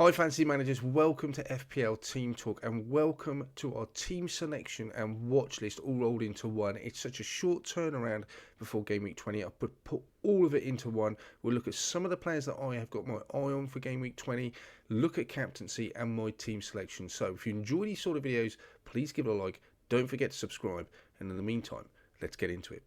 Hi fantasy managers, welcome to FPL Team Talk and welcome to our team selection and watch list all rolled into one. It's such a short turnaround before Game Week 20. I put all of it into one. We'll look at some of the players that I have got my eye on for Game Week 20, look at captaincy and my team selection. So if you enjoy these sort of videos, please give it a like. Don't forget to subscribe. And in the meantime, let's get into it.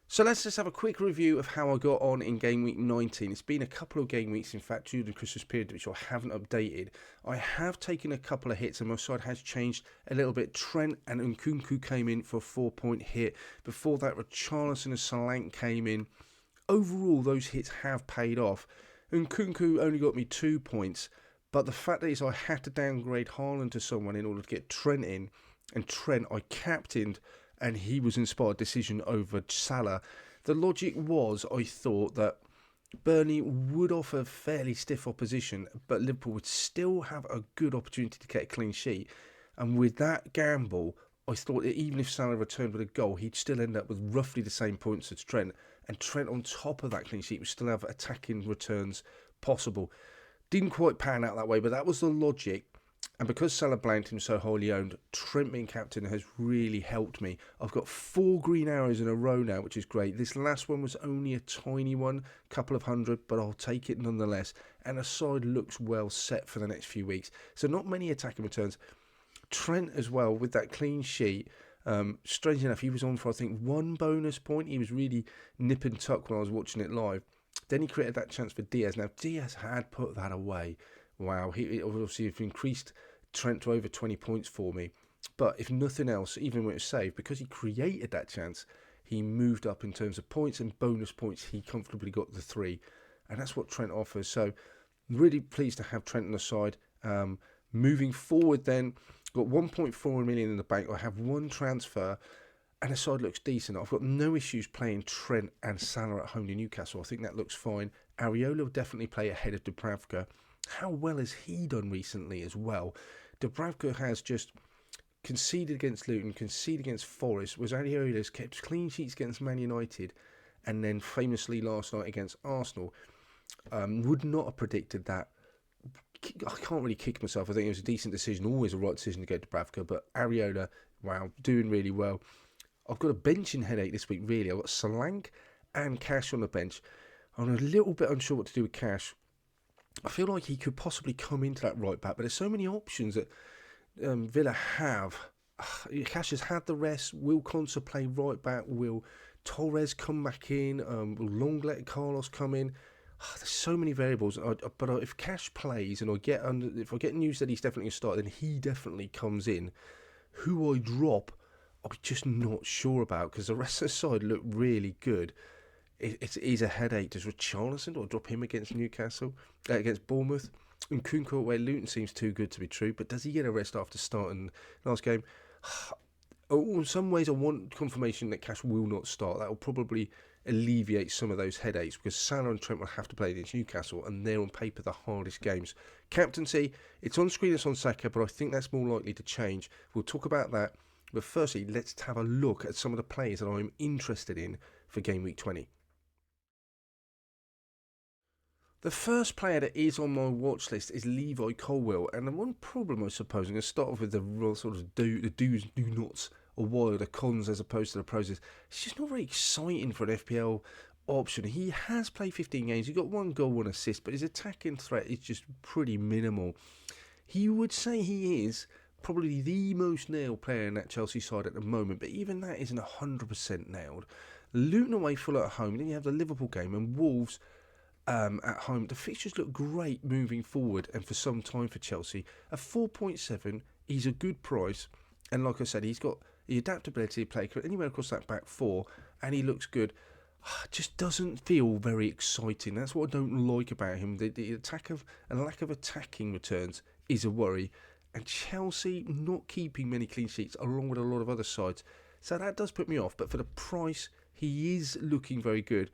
So let's just have a quick review of how I got on in Game Week 19. It's been a couple of game weeks, in fact, during the Christmas period, which I haven't updated. I have taken a couple of hits and my side has changed a little bit. Trent and Nkunku came in for a 4-point hit. Before that, Richarlison and Solanke came in. Overall, those hits have paid off. Nkunku only got me 2 points, but the fact is I had to downgrade Haaland to someone in order to get Trent in, and Trent I captained, and he was inspired decision over Salah. The logic was, I thought, that Burnley would offer fairly stiff opposition, but Liverpool would still have a good opportunity to get a clean sheet. And with that gamble, I thought that even if Salah returned with a goal, he'd still end up with roughly the same points as Trent. And Trent, on top of that clean sheet, would still have attacking returns possible. Didn't quite pan out that way, but that was the logic. And because Salah blanked him so highly owned, Trent being captain has really helped me. I've got 4 green arrows in a row now, which is great. This last one was only a tiny one, couple of hundred, but I'll take it nonetheless. And the side looks well set for the next few weeks. So not many attacking returns. Trent as well, with that clean sheet. Strange enough, he was on for, I think, 1 bonus point. He was really nip and tuck when I was watching it live. Then he created that chance for Diaz. Now, Diaz had put that away. Wow, he obviously increased Trent to over 20 points for me. But if nothing else, even when it was saved, because he created that chance, he moved up in terms of points and bonus points. He comfortably got the 3. And that's what Trent offers. So really pleased to have Trent on the side. Moving forward then, got 1.4 million in the bank. I have 1 transfer. And the side looks decent. I've got no issues playing Trent and Salah at home to Newcastle. I think that looks fine. Areola will definitely play ahead of Dubravka. How well has he done recently as well? Dubravka has just conceded against Luton, conceded against Forest, was Areola's kept clean sheets against Man United, and then famously last night against Arsenal. Would not have predicted that. I can't really kick myself. I think it was a decent decision, always a right decision to go to Dubravka, but Areola, wow, doing really well. I've got a benching headache this week, really. I've got Solanke and Cash on the bench. I'm a little bit unsure what to do with Cash. I feel like he could possibly come into that right back, but there's so many options that Villa have. Cash has had the rest. Will Konsa play right back? Will Torres come back in? Will Lenglet, Carlos come in? There's so many variables. But if Cash plays and if I get news that he's definitely going to start, then he definitely comes in. Who I drop, I'm just not sure about, because the rest of the side look really good. It is a headache. Does Richarlison or drop him against Newcastle, against Bournemouth? And Nkunku away Luton seems too good to be true, but does he get a rest after starting last game? In some ways, I want confirmation that Cash will not start. That will probably alleviate some of those headaches, because Salah and Trent will have to play against Newcastle, and they're on paper the hardest games. Captaincy, it's on screen, it's on Saka, but I think that's more likely to change. We'll talk about that. But firstly, let's have a look at some of the players that I'm interested in for Game Week 20. The first player that is on my watch list is Levi Colwill, and the one problem, I suppose, I'm going to start off with the real sort of the do's, do nots, or why, the cons as opposed to the pros. It's just not very exciting for an FPL option. He has played 15 games, he got 1 goal, 1 assist, but his attacking threat is just pretty minimal. He would say he is probably the most nailed player in that Chelsea side at the moment, but even that isn't 100% nailed. Luton away, Full at home, then you have the Liverpool game, and Wolves at home. The fixtures look great moving forward and for some time for Chelsea. At 4.7, he's a good price, and like I said, he's got the adaptability to play anywhere across that back 4, and he looks good. Just doesn't feel very exciting. That's what I don't like about him. The attack of and lack of attacking returns is a worry, and Chelsea not keeping many clean sheets along with a lot of other sides, so that does put me off. But for the price, he is looking very good.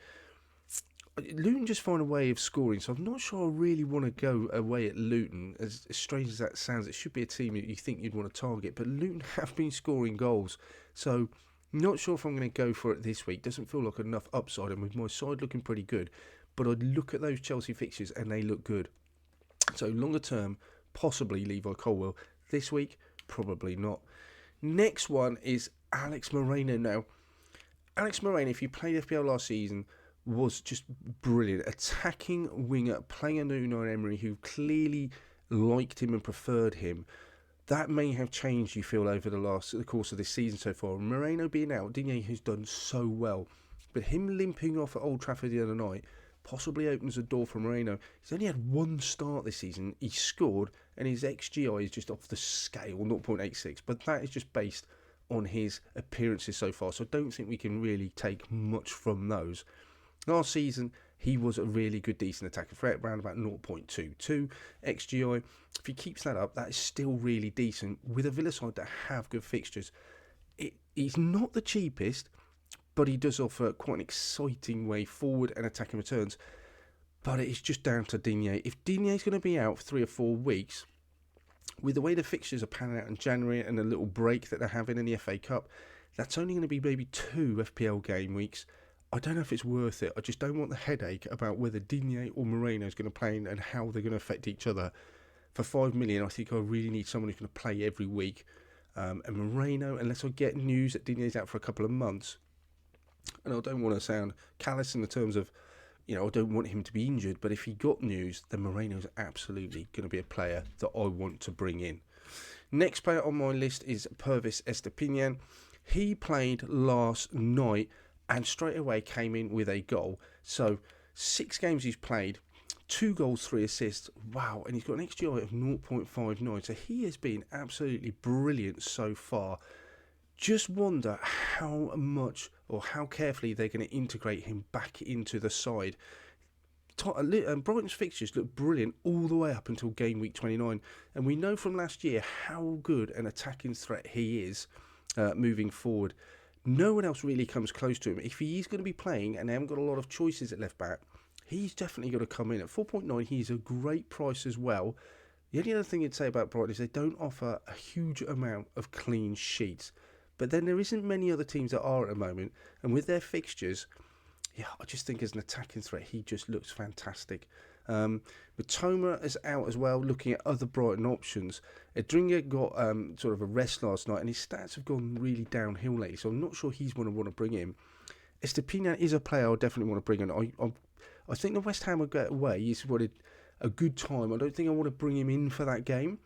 Luton just find a way of scoring, so I'm not sure I really want to go away at Luton. As strange as that sounds, it should be a team that you think you'd want to target, but Luton have been scoring goals, so Not sure if I'm going to go for it this week. Doesn't feel like enough upside, and with my side looking pretty good. But I'd look at those Chelsea fixtures and they look good. So longer term, possibly Levi Colwill. This week, probably not. Next one is Alex Moreno. Now, Alex Moreno, if you played FPL last season, was just brilliant. Attacking winger, playing under Unai Emery, who clearly liked him and preferred him. That may have changed, you feel, over the course of this season so far. Moreno being out, Digne has done so well. But him limping off at Old Trafford the other night possibly opens a door for Moreno. He's only had one start this season. He scored, and his XGI is just off the scale, 0.86. But that is just based on his appearances so far. So I don't think we can really take much from those. Last season, he was a really good, decent attacking threat, around about 0.22 XGI. If he keeps that up, that is still really decent. With a Villa side that have good fixtures, he's not the cheapest, but he does offer quite an exciting way forward and attacking returns. But it is just down to Digne. If Digne is going to be out for 3 or 4 weeks, with the way the fixtures are panning out in January and a little break that they're having in the FA Cup, that's only going to be maybe 2 FPL game weeks. I don't know if it's worth it. I just don't want the headache about whether Digne or Moreno is going to play and how they're going to affect each other. For 5 million, I think I really need someone who's going to play every week. And Moreno, unless I get news that Digne's out for a couple of months, and I don't want to sound callous in the terms of, I don't want him to be injured, but if he got news, then Moreno's absolutely going to be a player that I want to bring in. Next player on my list is Pervis Estupiñán. He played last night and straight away came in with a goal. So 6 games he's played, 2 goals, 3 assists. Wow, and he's got an XGI of 0.59. So he has been absolutely brilliant so far. Just wonder how much or how carefully they're going to integrate him back into the side. Brighton's fixtures look brilliant all the way up until GameWeek 29. And we know from last year how good an attacking threat he is moving forward. No one else really comes close to him. If he is going to be playing and they haven't got a lot of choices at left back, he's definitely going to come in. At 4.9, he's a great price as well. The only other thing you'd say about Brighton is they don't offer a huge amount of clean sheets. But then there isn't many other teams that are at the moment. And with their fixtures, I just think as an attacking threat, he just looks fantastic. Matoma is out as well, looking at other Brighton options. Edringa got sort of a rest last night, and his stats have gone really downhill lately, so I'm not sure he's going to want to bring him. Estupiñán is a player I definitely want to bring in. I think the West Ham will get away. He's wanted a good time. I don't think I want to bring him in for that game,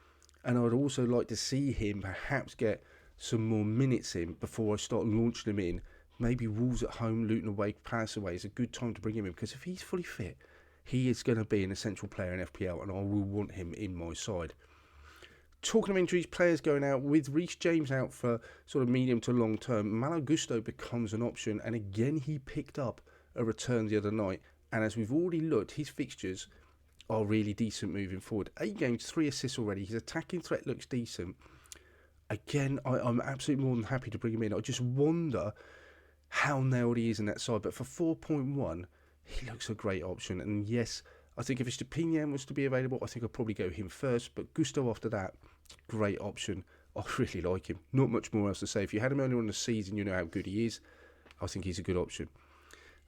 and I'd also like to see him perhaps get some more minutes in before I start launching him in. Maybe Wolves at home, Luton away, Palace away is a good time to bring him in, because if he's fully fit, he is going to be an essential player in FPL, and I will want him in my side. Talking of injuries, players going out, with Reece James out for sort of medium to long term, Malo Gusto becomes an option, and again he picked up a return the other night, and as we've already looked, his fixtures are really decent moving forward. 8 games, 3 assists already, his attacking threat looks decent. Again, I'm absolutely more than happy to bring him in. I just wonder how nailed he is in that side, but for 4.1, he looks a great option. And yes, I think if Estupiñán was to be available, I think I'd probably go him first, but Gusto after that, great option. I really like him. Not much more else to say. If you had him earlier in the season, you know how good he is. I think he's a good option.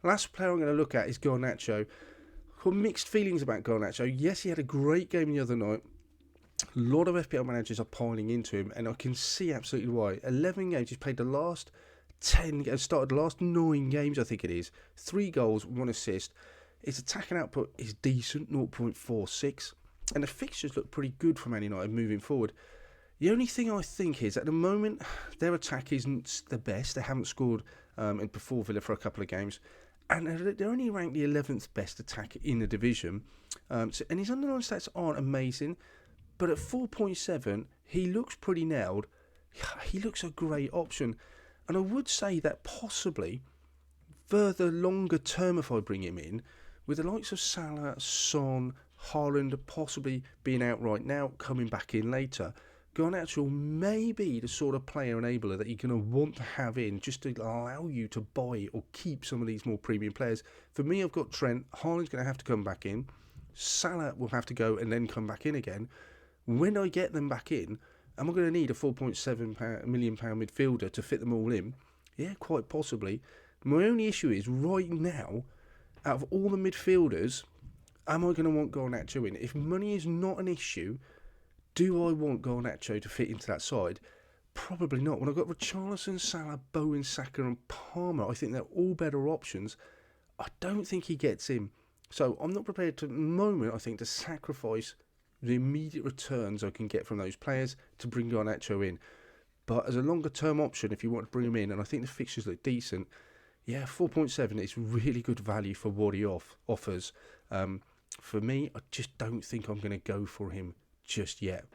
Last player I'm going to look at is Garnacho. I've got mixed feelings about Garnacho. Yes, he had a great game the other night. A lot of FPL managers are piling into him, and I can see absolutely why. 11 games, he's played the last 10, started the last 9 games, I think it is. 3 goals, 1 assist. His attacking output is decent, 0.46. And the fixtures look pretty good for Man United moving forward. The only thing I think is, at the moment, their attack isn't the best. They haven't scored before Villa for a couple of games. And they're only ranked the 11th best attack in the division. And his underlying stats aren't amazing. But at 4.7, he looks pretty nailed. He looks a great option. And I would say that possibly, further longer term, if I bring him in, with the likes of Salah, Son, Haaland possibly being out right now, coming back in later, Garnacho may be the sort of player enabler that you're going to want to have in just to allow you to buy or keep some of these more premium players. For me, I've got Trent. Haaland's going to have to come back in. Salah will have to go and then come back in again. When I get them back in, am I going to need a £4.7 million midfielder to fit them all in? Yeah, quite possibly. My only issue is right now, out of all the midfielders, am I going to want Garnacho in? If money is not an issue, do I want Garnacho to fit into that side? Probably not. When I've got Richarlison, Salah, Bowen, Saka and Palmer, I think they're all better options. I don't think he gets in. So I'm not prepared to, at the moment, I think, to sacrifice the immediate returns I can get from those players to bring Garnacho in. But as a longer term option, if you want to bring him in, and I think the fixtures look decent, yeah, 4.7 is really good value for what he offers. For me, I just don't think I'm going to go for him just yet.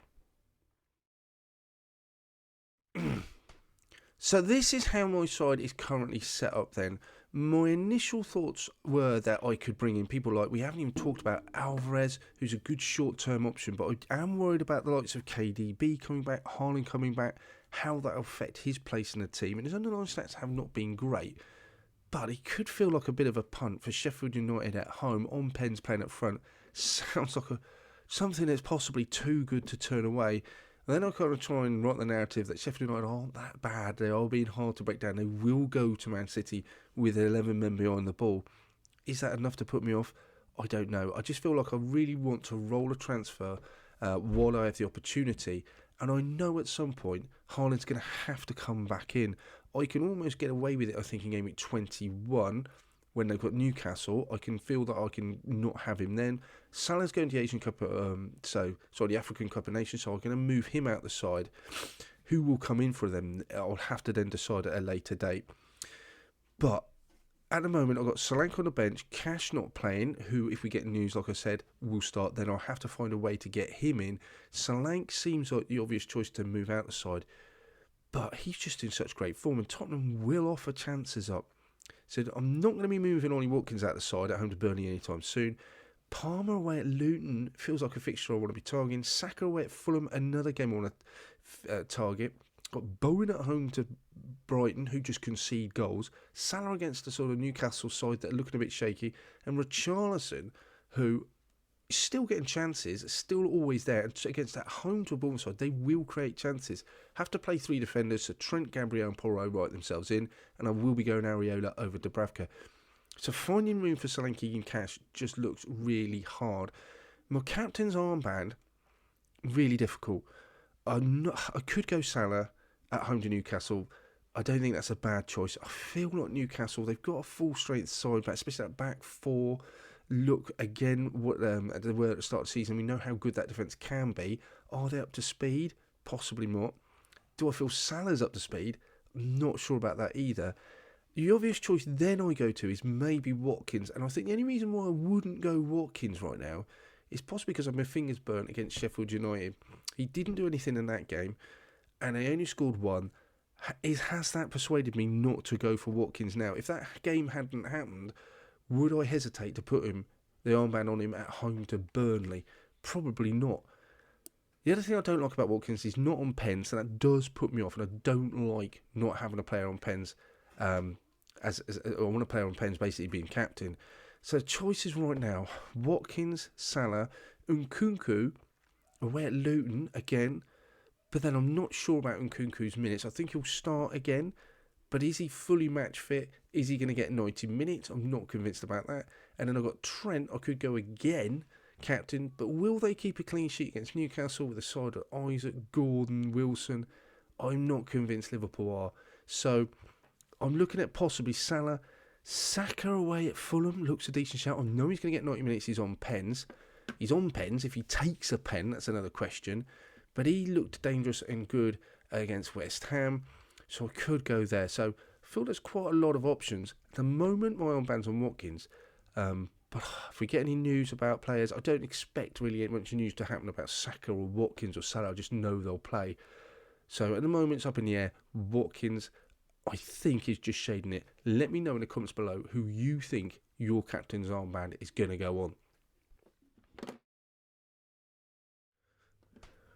So this is how my side is currently set up then. My initial thoughts were that I could bring in people like, we haven't even talked about Alvarez, who's a good short-term option, but I am worried about the likes of KDB coming back, Haaland coming back, how that will affect his place in the team. And his underlying stats have not been great, but he could feel like a bit of a punt for Sheffield United at home, on pens playing up front. Sounds like something that's possibly too good to turn away. And then I kind of try and write the narrative that Sheffield United aren't that bad. They are being hard to break down. They will go to Man City with 11 men behind the ball. Is that enough to put me off? I don't know. I just feel like I really want to roll a transfer while I have the opportunity. And I know at some point Haaland's going to have to come back in. I can almost get away with it, I think, in GameWeek 21 when they've got Newcastle. I can feel that I can not have him then. Salah's going to the Asian Cup, the African Cup of Nations, so I'm going to move him out the side. Who will come in for them? I'll have to then decide at a later date. But at the moment, I've got Solanke on the bench, Cash not playing, who, if we get news, like I said, will start. Then I'll have to find a way to get him in. Solanke seems like the obvious choice to move out the side, but he's just in such great form, and Tottenham will offer chances up. So I'm not going to be moving Ollie Watkins out the side at home to Burnley anytime soon. Palmer away at Luton feels like a fixture I want to be targeting. Saka away at Fulham, another game I want to target. Got Bowen at home to Brighton, who just concede goals. Salah against the sort of Newcastle side that are looking a bit shaky. And Richarlison, who is still getting chances, still always there. And against that home to a Bournemouth side, they will create chances. Have to play three defenders, so Trent, Gabriel and Porro write themselves in. And I will be going Areola over Dubravka. So finding room for Solanke and Cash just looks really hard. My captain's armband, really difficult. I could go Salah at home to Newcastle. I don't think that's a bad choice. I feel like Newcastle, they've got a full strength side back, especially that back four. Look again what they were at the start of the season. We know how good that defence can be. Are they up to speed? Possibly not. Do I feel Salah's up to speed? I'm not sure about that either. The obvious choice then I go to is maybe Watkins, and I think the only reason why I wouldn't go Watkins right now is possibly because I've my fingers burnt against Sheffield United. He didn't do anything in that game, and they only scored one. Has that persuaded me not to go for Watkins now? If that game hadn't happened, would I hesitate to put the armband on him at home to Burnley? Probably not. The other thing I don't like about Watkins is not on pens, so that does put me off, and I don't like not having a player on pens. I want a player on pens basically being captain. So choices right now: Watkins, Salah, Nkunku away at Luton again. But then I'm not sure about Nkunku's minutes. I think he'll start again. But is he fully match fit? Is he going to get 90 minutes? I'm not convinced about that. And then I've got Trent. I could go again, captain. But will they keep a clean sheet against Newcastle with a side of Isaac, Gordon, Wilson? I'm not convinced Liverpool are. So I'm looking at possibly Salah. Saka away at Fulham looks a decent shout. I know he's going to get 90 minutes. He's on pens. He's on pens. If he takes a pen, that's another question. But he looked dangerous and good against West Ham. So I could go there. So I feel there's quite a lot of options. At the moment, my armband's on Watkins. But if we get any news about players, I don't expect really much news to happen about Saka or Watkins or Salah. I just know they'll play. So at the moment, it's up in the air. Watkins, I think, is just shading it. Let me know in the comments below who you think your captain's armband is going to go on.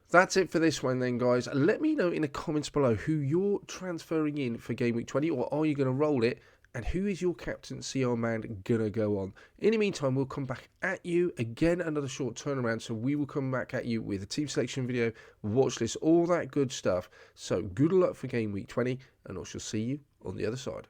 That's it for this one then, guys. Let me know in the comments below who you're transferring in for Game Week 20, or are you going to roll it, and who is your captaincy armband going to go on. In the meantime, we'll come back at you again, another short turnaround, so we will come back at you with a team selection video, watch list, all that good stuff. So good luck for Game Week 20, and I shall see you on the other side.